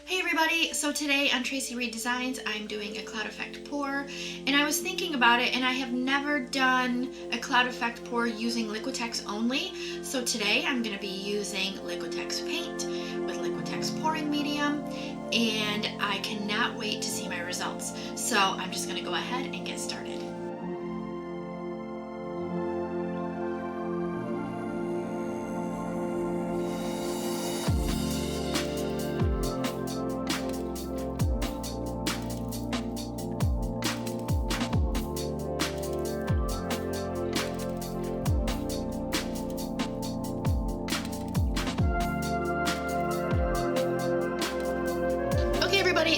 Hey everybody, so today on Tracie Reed Designs I'm doing a cloud effect pour, and I was thinking about it and I have never done a cloud effect pour using Liquitex only. So today I'm going to be using Liquitex paint with Liquitex pouring medium, and I cannot wait to see my results. So I'm just going to go ahead and get started.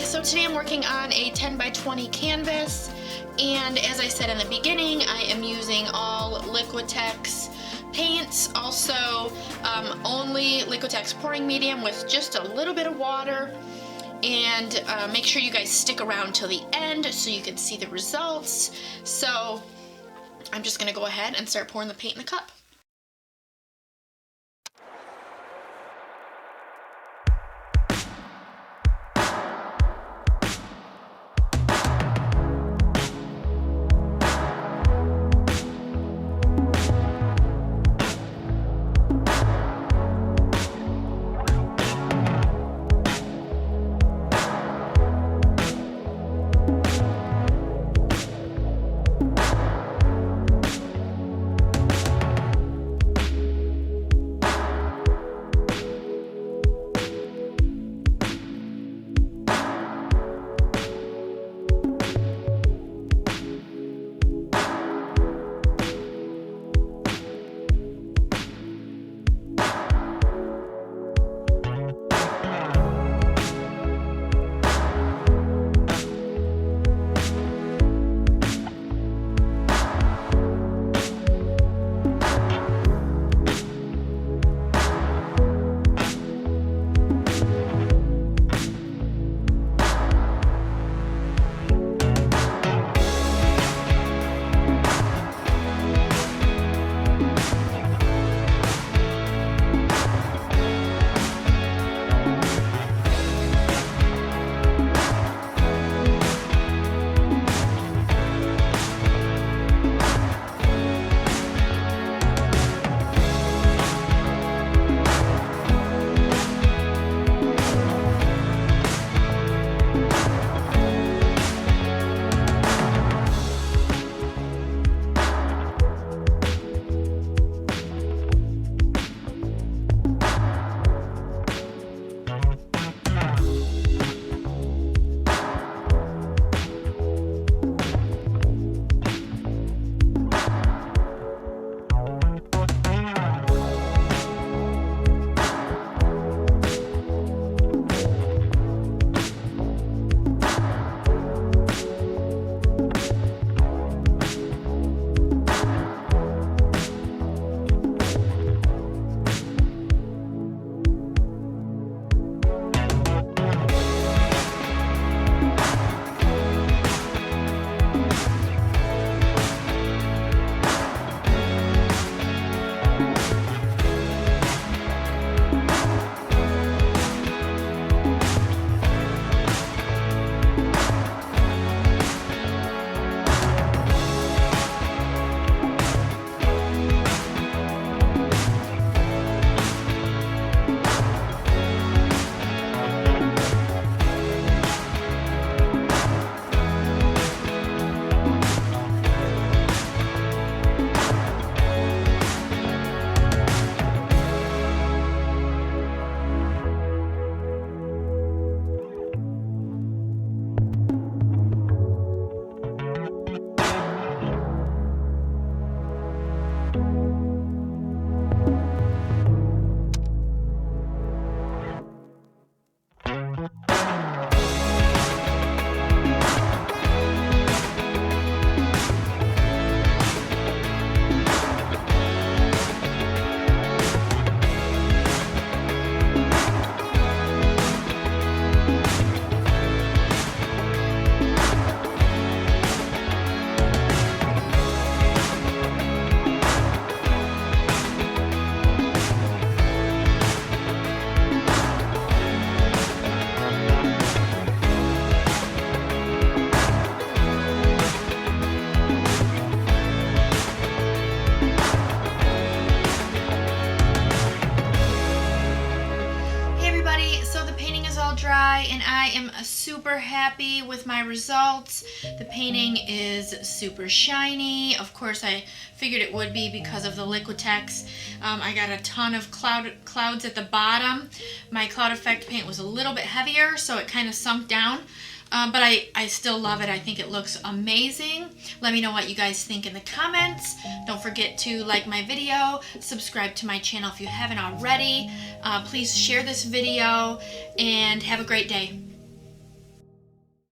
So today I'm working on a 10 by 20 canvas, and as I said in the beginning, I am using all Liquitex paints, also only Liquitex pouring medium with just a little bit of water, and make sure you guys stick around till the end so you can see the results. So I'm just gonna go ahead and start pouring the paint in the cup. dry, and I am super happy with my results. The painting is super shiny. Of course, I figured it would be because of the Liquitex. I got a ton of clouds at the bottom. My cloud effect paint was a little bit heavier, so it kind of sunk down. But I still love it. I think it looks amazing. Let me know what you guys think in the comments. Don't forget to like my video, subscribe to my channel if you haven't already. Please share this video, and have a great day.